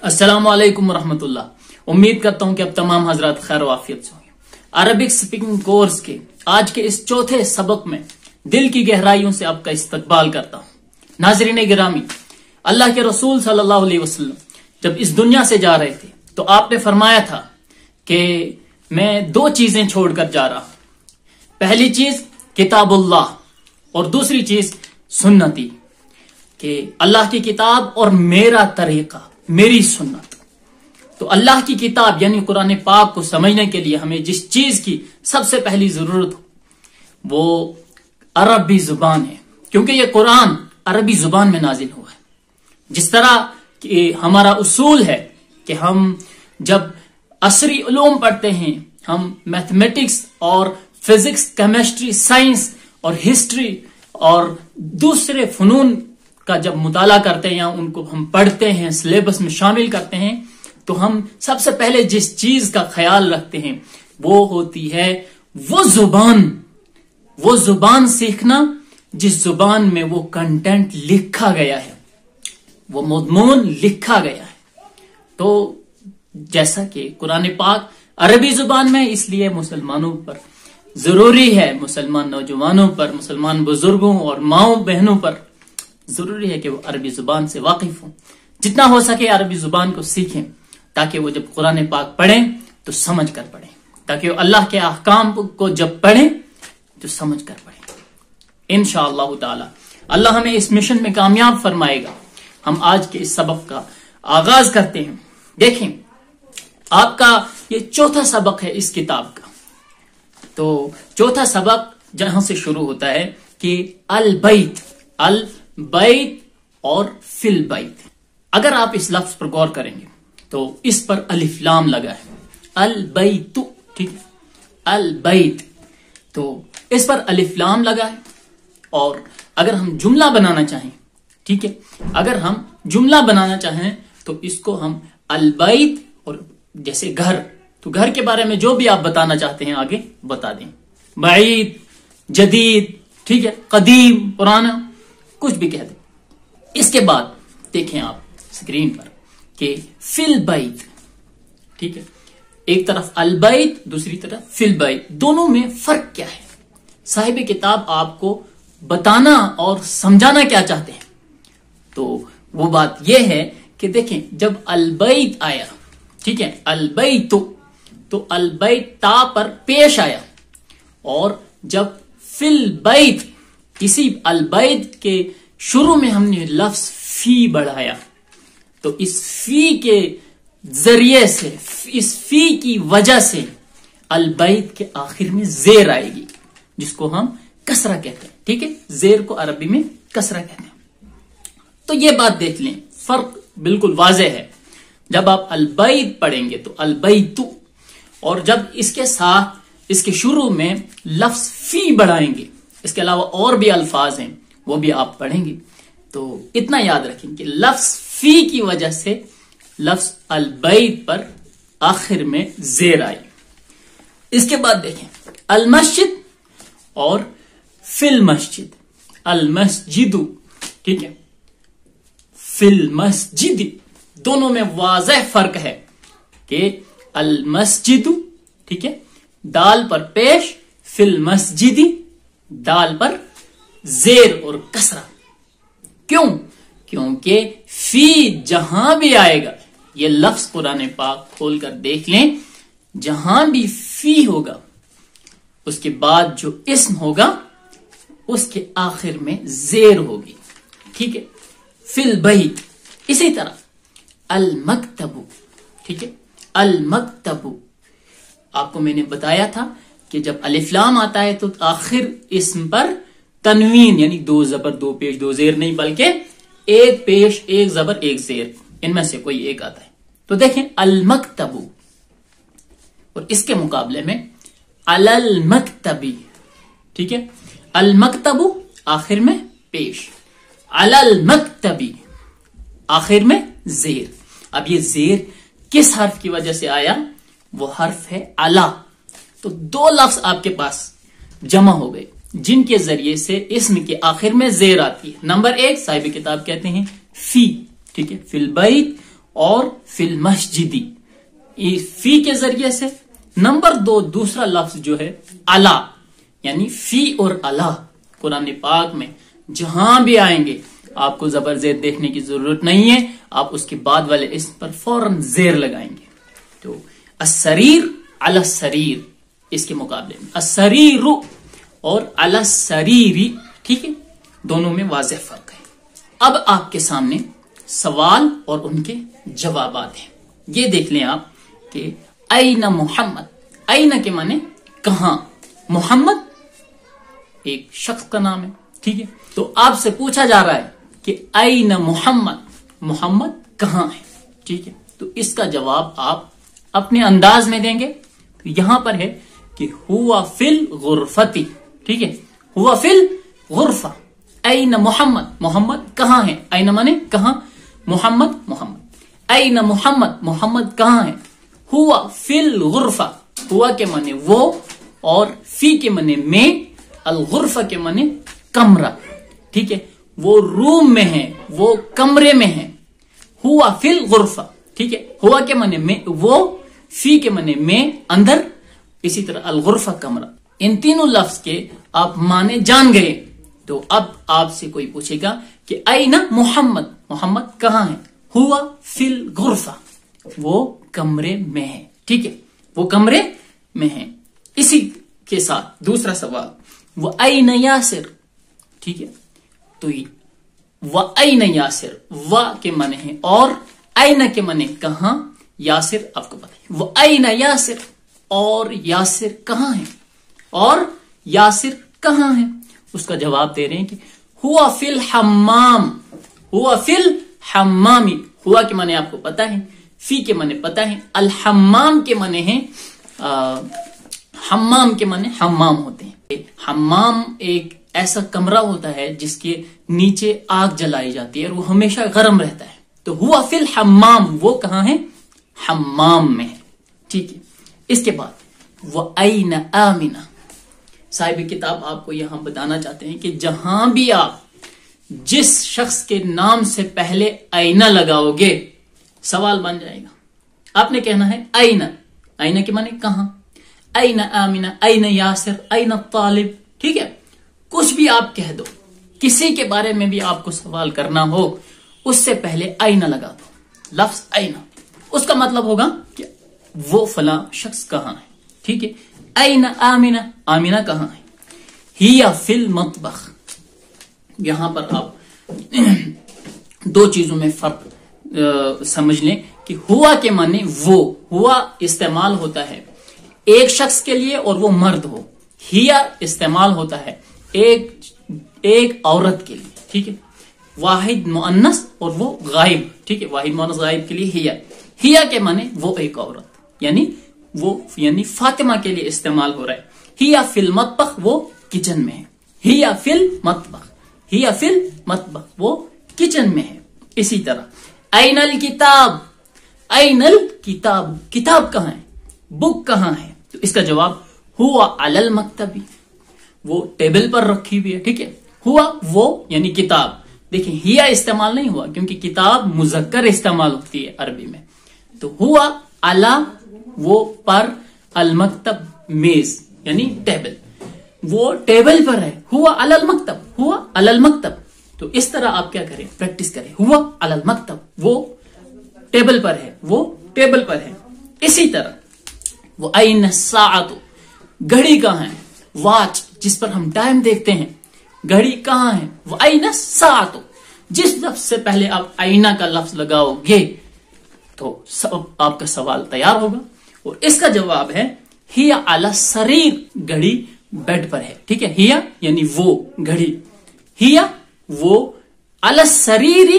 अस्सलाम वालेकुम रहमतुल्लाह। उम्मीद करता हूं कि अब तमाम हजरात खैर वाफियत से होंगे। अरबिक स्पीकिंग कोर्स के आज के इस चौथे सबक में दिल की गहराइयों से आपका इस्तकबाल करता हूं। नाज़रीन गिरामी, अल्लाह के रसूल सल्लल्लाहु अलैहि वसल्लम जब इस दुनिया से जा रहे थे तो आपने फरमाया था कि मैं दो चीजें छोड़कर जा रहा हूं। पहली चीज किताबुल्लाह और दूसरी चीज सुन्नती, कि अल्लाह की किताब और मेरा तरीका, मेरी सुन्नत। तो अल्लाह की किताब यानी कुरान पाक को समझने के लिए हमें जिस चीज की सबसे पहली जरूरत हो वो अरबी जुबान है, क्योंकि ये कुरान अरबी जुबान में नाजिल हुआ है। जिस तरह कि हमारा उसूल है कि हम जब असरी उलूम पढ़ते हैं, हम मैथमेटिक्स और फिजिक्स, केमिस्ट्री, साइंस और हिस्ट्री और दूसरे फनून का जब मुताला करते हैं या उनको हम पढ़ते हैं, सिलेबस में शामिल करते हैं, तो हम सबसे पहले जिस चीज का ख्याल रखते हैं वो होती है वो जुबान सीखना जिस जुबान में वो कंटेंट लिखा गया है, वो मज़मून लिखा गया है। तो जैसा कि कुरान पाक अरबी जुबान में, इसलिए मुसलमानों पर जरूरी है, मुसलमान नौजवानों पर, मुसलमान बुजुर्गों और माओ बहनों पर जरूरी है कि वो अरबी जुबान से वाकिफ हों। जितना हो सके अरबी जुबान को सीखें, ताकि वो जब कुरान पाक पढ़ें तो समझ कर पढ़ें, ताकि वो अल्लाह के अहकाम को जब पढ़ें तो समझ कर पढ़ें। इंशाअल्लाह ताला अल्लाह हमें इस मिशन में कामयाब फरमाएगा। हम आज के इस सबक का आगाज करते हैं। देखें, आपका ये चौथा सबक है इस किताब का। तो चौथा सबक जहां से शुरू होता है कि अल बैत और फिल बैत। अगर आप इस लफ्ज पर गौर करेंगे तो इस पर अलिफ लाम लगा है, अल बैतु, ठीक है, अल बैत, तो इस पर अलिफ लाम लगा है। और अगर हम जुमला बनाना चाहें, ठीक है, अगर हम जुमला बनाना चाहें तो इसको हम अल बैत, और जैसे घर, तो घर के बारे में जो भी आप बताना चाहते हैं आगे बता दें, बैत, जदीद, ठीक है, कदीम, पुराना, कुछ भी कह दें। इसके बाद देखें आप स्क्रीन पर कि फिल बैत, ठीक है, एक तरफ अल बैत, दूसरी तरफ फिल बैत, दोनों में फर्क क्या है? साहिब किताब आपको बताना और समझाना क्या चाहते हैं? तो वो बात यह है कि देखें, जब अल बैत आया, ठीक है, अल बैत, तो अल बैत ता पर पेश आया, और जब फिल बैत, इसी अल बैत के शुरू में हमने लफ्ज फी बढ़ाया, तो इस फी के जरिए से, इस फी की वजह से अल बैत के आखिर में जेर आएगी, जिसको हम कसरा कहते हैं, ठीक है, जेर को अरबी में कसरा कहते हैं। तो ये बात देख लें, फर्क बिल्कुल वाज़ेह है। जब आप अल बैत पढ़ेंगे तो अल बैतु, और जब इसके साथ इसके शुरू में लफ्ज फी बढ़ाएंगे, इसके अलावा और भी अल्फाज हैं वो भी आप पढ़ेंगे, तो इतना याद रखें कि लफ्ज फी की वजह से लफ्ज अल बैत पर आखिर में जेर आई। इसके बाद देखें अल मस्जिद और फिल मस्जिद, अल मस्जिदु, ठीक है, फिल मस्जिद, दोनों में वाज़ेह फर्क है कि अल मस्जिदु, ठीक है, दाल पर पेश, फिल मस्जिदी, दाल पर जेर और कसरा। क्यों? क्योंकि फी जहां भी आएगा, ये लफ्ज कुरान पाक खोल कर देख लें, जहां भी फी होगा उसके बाद जो इस्म होगा उसके आखिर में जेर होगी, ठीक है, फिल बैत। इसी तरह अल मकतबु, ठीक है, अल मकतबु, आपको मैंने बताया था कि जब अलिफ लाम आता है तो आखिर इस्म पर तनवीन, यानी दो जबर दो पेश दो जेर नहीं, बल्कि एक पेश एक जबर एक जेर, इनमें से कोई एक आता है। तो देखें अल मकतबु, और इसके मुकाबले में अलल मकतबी, ठीक है, अल मकतबु आखिर में पेश, अलल मकतबी आखिर में जेर। अब ये जेर किस हर्फ की वजह से आया? वो हर्फ है अला। तो दो लफ्ज आपके पास जमा हो गए जिनके जरिए से इस्म के आखिर में जेर आती है। नंबर एक, साहिब किताब कहते हैं फी, ठीक है, फिल बैत, اور فی المسجدی، فی کے ذریعے سے۔ نمبر 2 دوسرا لفظ جو ہے علا، یعنی فی اور علا قرآن پاک میں جہاں بھی آئیں گے آپ کو زبر زیر دیکھنے کی ضرورت نہیں ہے، آپ اس کے بعد والے اسم پر فوراً زیر لگائیں گے۔ تو السریر علی السریر، اس کے مقابلے میں السریر اور علی السریری، ٹھیک ہے، دونوں میں واضح فرق ہے۔ اب آپ کے سامنے سوال اور ان کے جوابات ہیں۔ یہ دیکھ لیں آپ کہ این محمد، این کے معنی کہاں، محمد ایک شخص کا نام ہے، ٹھیک ہے، تو آپ سے پوچھا جا رہا ہے کہ این محمد، محمد کہاں ہے، ٹھیک ہے، تو اس کا جواب آپ اپنے انداز میں دیں گے۔ تو یہاں پر ہے کہ ہوا فی الغرفتی، ٹھیک ہے، ہوا فی الغرفہ، این محمد، محمد کہاں ہے، این مانے کہاں، محمد، محمد، این محمد، محمد کہاں ہے، ہوا فی الغرفہ، ہوا کے معنی وہ اور فی کے معنی میں، الغرفہ کے معنی کمرہ، ٹھیک ہے، وہ روم میں ہے، وہ کمرے میں ہے، ہوا فی الغرفہ، ٹھیک ہے، ہوا کے معنی میں وہ، فی کے معنی میں اندر، اسی طرح الغرفہ کمرہ۔ ان تینوں لفظ کے آپ معنی جان گئے، تو اب آپ سے کوئی پوچھے گا کہ این محمد، محمد کہاں ہے، ہوا فی الغرفہ، وہ کمرے میں ہے، ٹھیک ہے، وہ کمرے میں ہے۔ اسی کے ساتھ دوسرا سوال، وہ این یاسر، ٹھیک ہے، تو وہ این یاسر، و کے معنی ہے اور، این کے معنی کہاں، یاسر آپ کو پتہ ہے، وہ این یاسر، اور یاسر کہاں ہے، اور یاسر کہاں ہے، اس کا جواب دے رہے ہیں کہ ہوا فی الحمام، ہوا فی الحمامی، ہوا کے معنی آپ کو پتہ ہے، فی کے معنی پتہ ہے، الحمام کے معنی ہے، حمام کے معنی حمام ہوتے ہیں۔ حمام ایک ایسا کمرہ ہوتا ہے جس کے نیچے آگ جلائی جاتی ہے اور وہ ہمیشہ گرم رہتا ہے، تو ہوا فی الحمام، وہ کہاں ہے، حمام میں ہے، ٹھیک ہے۔ اس کے بعد وہ این آمنہ، صاحب کتاب آپ کو یہاں بتانا چاہتے ہیں کہ جہاں بھی آپ جس شخص کے نام سے پہلے آئینہ لگاؤ گے سوال بن جائے گا۔ آپ نے کہنا ہے آئینہ، آئینہ کے معنی کہاں، آئینہ آمنہ، آئینہ یاسر، آئینہ طالب، ٹھیک ہے، کچھ بھی آپ کہہ دو، کسی کے بارے میں بھی آپ کو سوال کرنا ہو اس سے پہلے آئینہ لگا دو، لفظ آئینہ، اس کا مطلب ہوگا کہ وہ فلاں شخص کہاں ہے، ٹھیک ہے۔ آئینہ آمنہ، آمنہ کہاں ہے، ہی فی المطبخ، یہاں پر آپ دو چیزوں میں فرق سمجھ لیں کہ ہوا کے معنی وہ، ہوا استعمال ہوتا ہے ایک شخص کے لیے اور وہ مرد ہو، ہیا استعمال ہوتا ہے ایک عورت کے لیے، ٹھیک ہے، واحد مؤنث اور وہ غائب، ٹھیک ہے، واحد مؤنث غائب کے لیے ہیا، ہیا کے معنی وہ ایک عورت، یعنی فاطمہ کے لیے استعمال ہو رہا ہے، ہیا فی المطبخ، وہ کچن میں ہے، ہیا فی المطبخ، ہیا فی المطبخ، وہ کچن میں ہے۔ اسی طرح این الکتاب، این الکتاب، کتاب کہاں ہے، بک کہاں ہے، تو اس کا جواب ہوا علی المکتبی، وہ ٹیبل پر رکھی ہوئی ہے، ٹھیک ہے، ہوا وہ یعنی کتاب، دیکھیں ہیا استعمال نہیں ہوا کیونکہ کتاب مذکر استعمال ہوتی ہے عربی میں، تو ہوا علی وہ پر، المکتب میز یعنی ٹیبل، وہ ٹیبل پر ہے، ہوا علی المکتب، ہوا علی المکتب، تو اس طرح آپ کیا کریں، پریکٹس کریں، ہوا علی المکتب، وہ ٹیبل پر ہے، وہ ٹیبل پر ہے۔ اسی طرح وہ این الساعۃ، گھڑی کہاں ہے، واچ جس پر ہم ٹائم دیکھتے ہیں، گھڑی کہاں ہے، وہ این الساعۃ، جس لفظ سے پہلے آپ آئینہ کا لفظ لگاؤ گے تو آپ کا سوال تیار ہوگا، اور اس کا جواب ہے ہیا علی السریر، گھڑی بیڈ پر ہے، ٹھیک ہے، ہیا یعنی وہ گھڑی، ہیا وہ علی السریر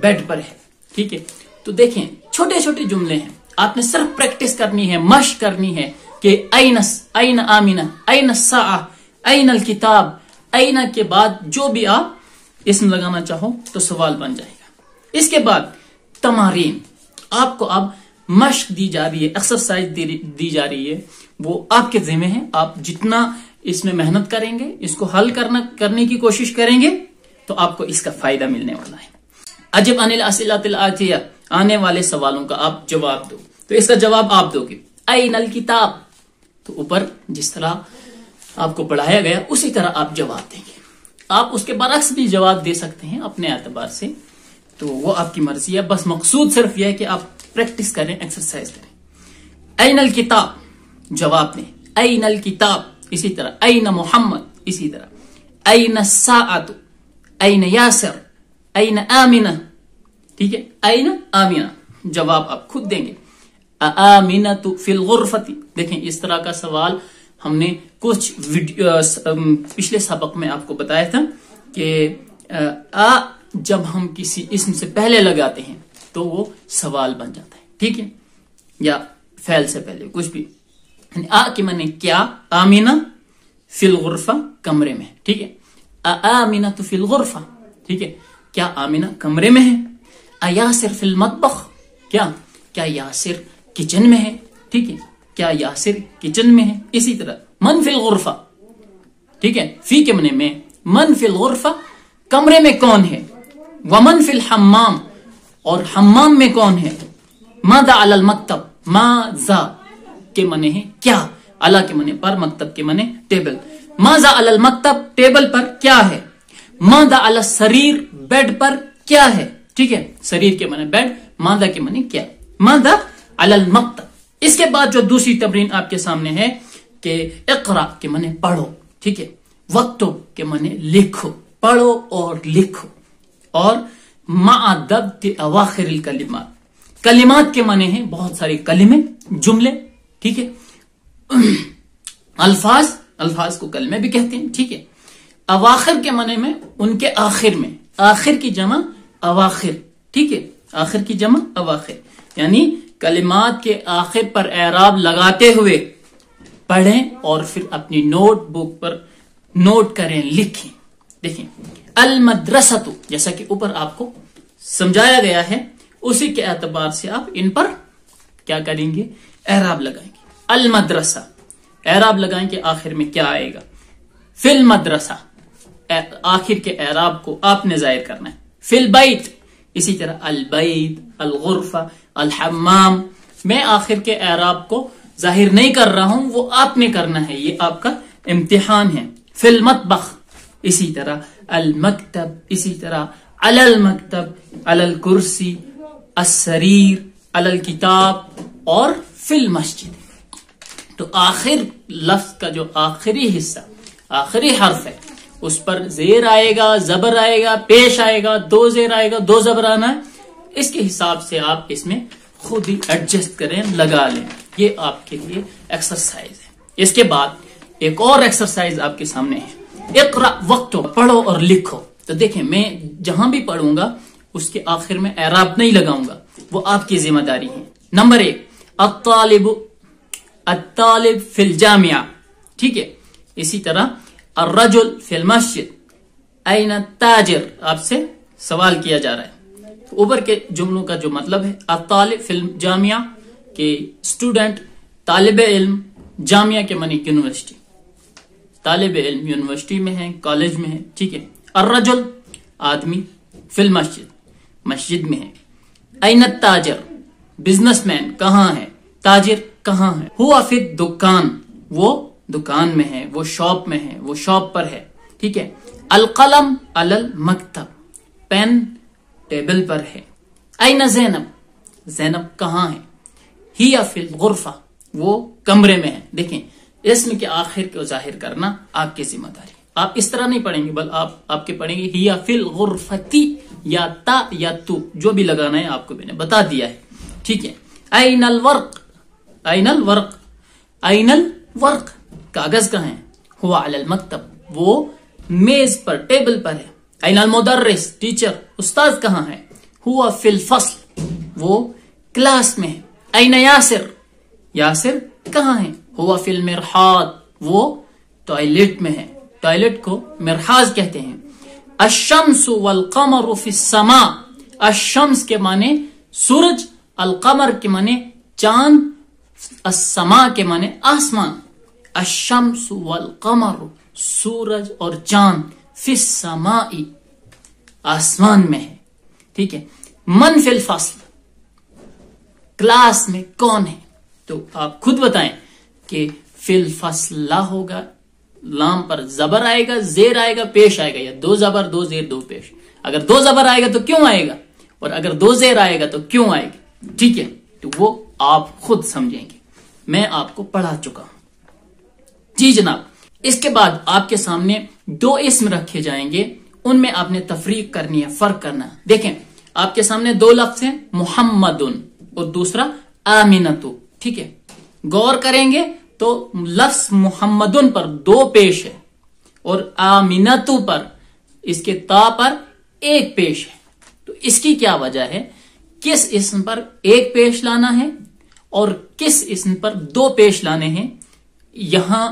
بیڈ پر ہے، ٹھیک ہے۔ تو دیکھیں چھوٹے چھوٹے جملے ہیں، آپ نے صرف پریکٹس کرنی ہے، مشق کرنی ہے کہ این آمنہ، این الساعہ، این الکتاب، این کے بعد جو بھی آپ اسم لگانا چاہو تو سوال بن جائے گا۔ اس کے بعد تمارین، آپ کو اب مشق دی جا رہی ہے، ایکسرسائز دی جا رہی ہے، وہ آپ کے ذمہ ہے، آپ جتنا اس میں محنت کریں گے، اس کو حل کرنے کی کوشش کریں گے تو آپ کو اس کا فائدہ ملنے والا ہے۔ اجب عن الاسئلۃ الآتیہ، آنے والے سوالوں کا آپ جواب دو. تو اس کا جواب آپ دو گے این الکتاب. تو اوپر جس طرح آپ کو پڑھایا گیا اسی طرح آپ جواب دیں گے. آپ اس کے برعکس بھی جواب دے سکتے ہیں اپنے اعتبار سے، تو وہ آپ کی مرضی ہے. بس مقصود صرف یہ ہے کہ آپ پریکٹس کریں، ایکسرسائز کریں. این الکتاب جواب دیں. این الکتاب اسی طرح. این محمد اسی طرح. این الساعۃ. این یاسر. این آمنہ. ٹھیک ہے، این آمنہ جواب آپ خود دیں گے. آمنۃ فی الغرفۃ. دیکھیں اس طرح کا سوال ہم نے کچھ پچھلے سبق میں آپ کو بتایا تھا کہ جب ہم کسی اسم سے پہلے لگاتے ہیں تو وہ سوال بن جاتا ہے. ٹھیک ہے، یا فعل سے پہلے کچھ بھی. کے معنی کیا، آمینہ فی الغرفہ کمرے میں. ٹھیک ہے، آمینۃ فی الغرفہ. ٹھیک ہے، کیا آمینہ کمرے میں ہے. یاسر فی المطبخ. کیا یاسر کچن میں ہے. ٹھیک ہے، کیا یاسر کچن میں ہے. اسی طرح من فی الغرفہ. ٹھیک ہے، فی کے معنی میں. من فی الغرفہ کمرے میں کون ہے. ومن فی الحمام اور حمام میں کون ہے. ماذا علی المکتب. ماذا کے معنی ہے کیا، علی کے معنی پر، مکتب کے معنی ٹیبل. ماذا علی المکتب ٹیبل پر کیا ہے. ماذا علی السریر بیڈ پر کیا ہے. ٹھیک ہے، سریر کے معنی بیڈ، ماذا کے معنی کیا. ماذا علی المکتب. اس کے بعد جو دوسری تمرین آپ کے سامنے ہے کہ اقرا کے معنی پڑھو. ٹھیک ہے، وقتو کے معنی لکھو. پڑھو اور لکھو. اور مع ضبط اواخر الکلمات. کلمات کے معنی ہیں بہت ساری کلمے، جملے. ٹھیک ہے، الفاظ کو کلمے بھی کہتے ہیں. ٹھیک ہے، اواخر کے معنی میں ان کے آخر میں. آخر کی جمع اواخر. ٹھیک ہے، آخر کی جمع اواخر، یعنی کلمات کے آخر پر اعراب لگاتے ہوئے پڑھیں اور پھر اپنی نوٹ بک پر نوٹ کریں، لکھیں. دیکھیں المدرسۃ جیسا کہ اوپر آپ کو سمجھایا گیا ہے اسی کے اعتبار سے آپ ان پر کیا کریں گے، اعراب لگائیں گے. المدرسہ اعراب لگائیں گے، آخر میں کیا آئے گا. فی المدرسہ آخر کے اعراب کو آپ نے ظاہر کرنا ہے. فی البیت اسی طرح. البیت، الغرفہ، الحمام. میں آخر کے اعراب کو ظاہر نہیں کر رہا ہوں، وہ آپ نے کرنا ہے، یہ آپ کا امتحان ہے. فی المطبخ اسی طرح. المکتب اسی طرح. علی المکتب، علی الکرسی، السریر، علی الکتاب اور فی المسجد. تو آخر لفظ کا جو آخری حصہ، آخری حرف ہے، اس پر زیر آئے گا، زبر آئے گا، پیش آئے گا، دو زیر آئے گا، دو زبر آنا ہے. اس کے حساب سے آپ اس میں خود ہی ایڈجسٹ کریں، لگا لیں. یہ آپ کے لیے ایکسرسائز ہے. اس کے بعد ایک اور ایکسرسائز آپ کے سامنے ہے. اقرا وقت، پڑھو اور لکھو. تو دیکھیں میں جہاں بھی پڑھوں گا اس کے آخر میں اعراب نہیں لگاؤں گا، وہ آپ کی ذمہ داری ہے. نمبر 1 الطالب فی الجامعہ. ٹھیک ہے، اسی طرح الرجل فی المسجد. این التاجر آپ سے سوال کیا جا رہا ہے. اوپر کے جملوں کا جو مطلب ہے، الطالب فی الجامعہ کہ اسٹوڈنٹ، طالب علم، جامعہ کے معنی یونیورسٹی. طالب علم یونیورسٹی میں ہے، کالج میں ہے. ٹھیک ہے. الرجل آدمی، فی المسجد مسجد میں ہے. این التاجر بزنس مین کہاں ہے، تاجر کہاں ہے. ہوا فی الدکان وہ دکان میں ہے، وہ شاپ میں ہے، وہ شاپ پر ہے. ٹھیک ہے. القلم علی المکتب پین ٹیبل پر ہے. این زینب زینب کہاں ہے. ہی فی الغرفہ وہ کمرے میں ہے. دیکھیں اسم کے آخر کو ظاہر کرنا آپ کی ذمہ داری. آپ اس طرح نہیں پڑھیں گے بل آپ کے پڑھیں گے ہی فی الغرفتی یا تا یا تو، جو بھی لگانا ہے آپ کو میں نے بتا دیا ہے. ٹھیک ہے. این الورق این الورق این الورق کاغذ کہاں ہے. ہوا علی المکتب وہ میز پر ٹیبل پر ہے. این المدرس ٹیچر استاد کہاں ہے. ہوا فی الفصل وہ کلاس میں ہے. این یاسر یاسر کہاں ہے. ہوا فی المرحاض وہ ٹوائلٹ میں ہے. ٹوائلٹ کو مرحاض کہتے ہیں. الشمس والقمر فی السماء. الشمس کے معنی سورج، القمر کے معنی چاند، السماء کے معنی آسمان. الشمس والقمر سورج اور چاند، فی السماء آسمان میں ہے. ٹھیک ہے. من فی الفصل क्लास में कौन है? तो आप खुद बताएं कि फिल फसला होगा, लाम पर जबर आएगा, जेर आएगा, पेश आएगा, या दो जबर दो जेर दो पेश? अगर दो जबर आएगा तो क्यों आएगा, और अगर दो जेर आएगा तो क्यों आएगी? ठीक है, तो वो आप खुद समझेंगे, मैं आपको पढ़ा चुका हूं। जी जनाब, इसके बाद आपके सामने दो इस्म रखे जाएंगे, उनमें आपने तफरीक करनी है, फर्क करना है। देखें, आपके सामने दो लफ्ज हैं, मुहम्मदुन और दूसरा आमिनतु। ठीक है, गौर करेंगे तो लफ्ज मुहम्मदुन पर दो पेश है और आमिनतु पर, इसके ता पर एक पेश है। तो इसकी क्या वजह है, किस इस्म पर एक पेश लाना है और किस इस्म पर दो पेश लाने हैं, यहां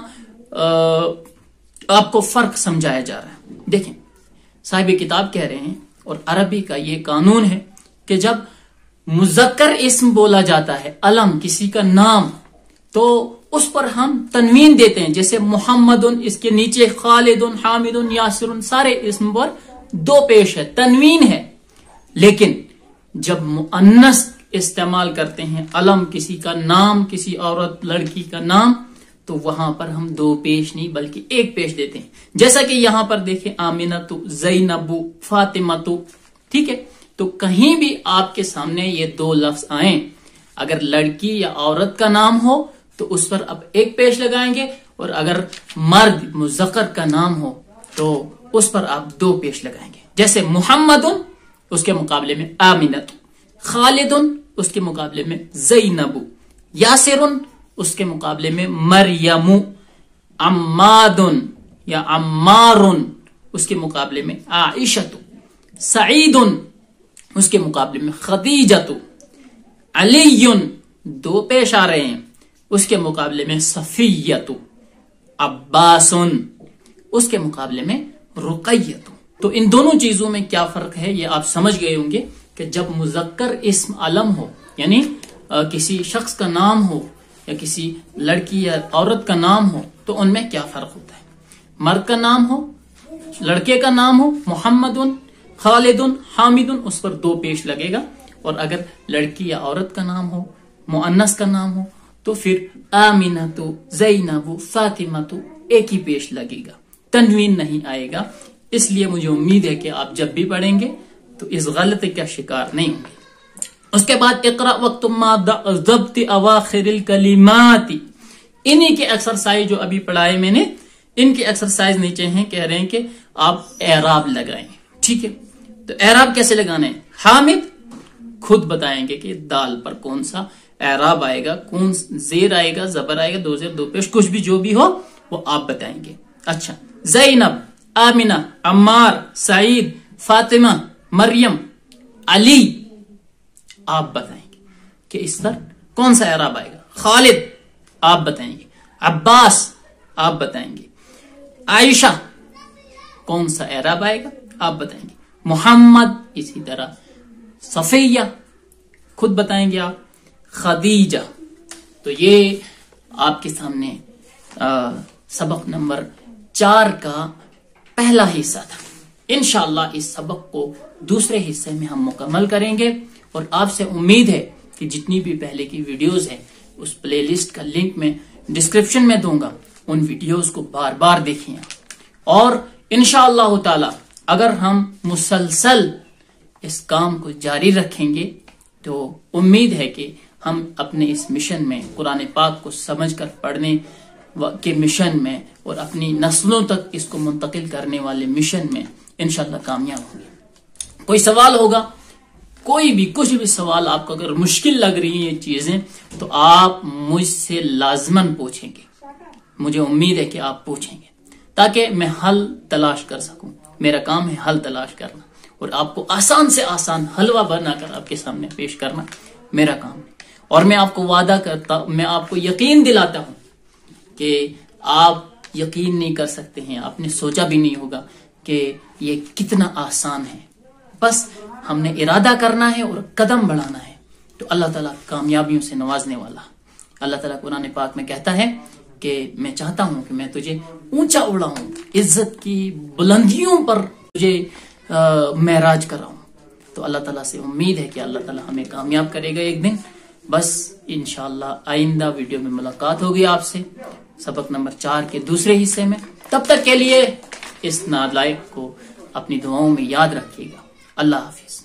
आपको फर्क समझाया जा रहा है। देखें, साहिब किताब कह रहे हैं, और अरबी का ये कानून है कि जब मुज़क्कर इस्म बोला जाता है, अलम किसी का नाम, तो उस पर हम तनवीन देते हैं। जैसे मुहम्मदुन, इसके नीचे खालिदुन, हामिदुन, यासिरुन, सारे इस्म पर दो पेश है, तनवीन है। लेकिन जब मुअन्नस इस्तेमाल करते हैं, अलम किसी का नाम, किसी औरत लड़की का नाम, तो वहां पर हम दो पेश नहीं बल्कि एक पेश देते हैं। जैसा कि यहां पर देखें, आमिनतु, ज़ैनबु, फातिमतु। ठीक है, तो कहीं भी आपके सामने ये दो लफ्ज आए, अगर लड़की या औरत का नाम हो तो उस पर अब एक पेश लगाएंगे, और अगर मर्द मुज़क्कर का नाम हो तो उस पर आप दो पेश लगाएंगे। जैसे मुहम्मदुन, उसके मुकाबले में आमिनतु, खालिदुन, उसके मुकाबले में ज़ैनबु, यासिरुन, उसके मुकाबले में मरियमु, अम्मादुन या अम्मारुन, उसके मुकाबले में आइशतु, सईदुन, उसके मुकाबले में खदीजतु, अलीयुन, दो पेश आ रहे हैं, उसके मुकाबले में सफियतु, अब्बासुन, उसके मुकाबले में रुकैयतु। तो इन दोनों चीजों में क्या फर्क है ये आप समझ गए होंगे कि जब मुज़क्कर इस्म अलम हो, यानी किसी शख्स का नाम हो या किसी लड़की या औरत का नाम हो, तो उनमें क्या फर्क होता है। मर्द का नाम हो, लड़के का नाम हो, मुहम्मदुन, खालिदुन, हामिदुन, उस पर दो पेश लगेगा, और अगर लड़की या औरत का नाम हो, मुअन्नस का नाम हो, तो फिर आमिनतु, ज़ैनबु, फातिमतु एक ही पेश लगेगा, तनवीन नहीं आएगा। इसलिए मुझे उम्मीद है कि आप जब भी पढ़ेंगे तो इस गलती का शिकार नहीं होंगे। उसके बाद इक़रा वक्तुम्मा ज़ब्त अवाखिरिल कलिमाति, इन्हीं के एक्सरसाइज जो अभी पढ़ाए मैंने, इनके एक्सरसाइज नीचे हैं, कह रहे हैं कि आप एराब लगाएं। ठीक है, तो एराब कैसे लगाना है, हामिद खुद बताएंगे कि दाल पर कौन सा एराब आएगा, कौन जेर आएगा, जबर आएगा, दो जेर दो पेश, कुछ भी जो भी हो वो आप बताएंगे। अच्छा, ज़ैनब, आमिना, अम्मार, सईद, फातिमा, मरियम, अली, आप बताएंगे कि इस पर कौन सा एराब आएगा। खालिद आप बताएंगे, अब्बास आप बताएंगे, आयशा कौन सा एराब आएगा आप बताएंगे, मोहम्मद इसी तरह, सफिया खुद बताएंगे आप, खदीजा। तो ये आपके सामने सबक नंबर 4 का पहला हिस्सा था। इंशाअल्लाह इस सबक को दूसरे हिस्से में हम मुकम्मल करेंगे, और आपसे उम्मीद है कि जितनी भी पहले की वीडियोस हैं उस प्लेलिस्ट का लिंक मैं डिस्क्रिप्शन में दूंगा, उन वीडियोस को बार बार देखिए। और इंशाअल्लाह ताला अगर हम मुसलसल इस काम को जारी रखेंगे तो उम्मीद है कि हम अपने इस मिशन में, कुरान पाक को समझकर पढ़ने के मिशन में और अपनी नस्लों तक इसको मुंतकिल करने वाले मिशन में इंशाअल्लाह कामयाब होंगे। कोई सवाल होगा, कोई भी कुछ भी सवाल आपको अगर मुश्किल लग रही है चीजें, तो आप मुझसे लाजमन पूछेंगे। मुझे उम्मीद है कि आप पूछेंगे ताकि मैं हल तलाश कर सकूं। मेरा काम है हल तलाश करना, और आपको आसान से आसान हलवा बनाकर आपके सामने पेश करना मेरा काम है। और मैं आपको वादा करता, मैं आपको यकीन दिलाता हूं कि आप यकीन नहीं कर सकते हैं, आपने सोचा भी नहीं होगा कि ये कितना आसान है। बस हमने इरादा करना है और कदम बढ़ाना है, तो अल्लाह ताला कामयाबियों से नवाजने वाला। अल्लाह ताला कुरान पाक में कहता है कि मैं चाहता हूं कि मैं तुझे ऊंचा उड़ाऊं, इज्जत की बुलंदियों पर तुझे महराज कराऊं। तो अल्लाह ताला से उम्मीद है कि अल्लाह ताला हमें कामयाब करेगा एक दिन। بس انشاءاللہ آئندہ ویڈیو میں ملاقات ہوگی آپ سے سبق نمبر 4 کے دوسرے حصے میں. تب تک کے لیے اس نالائق کو اپنی دعاؤں میں یاد رکھیے گا. اللہ حافظ.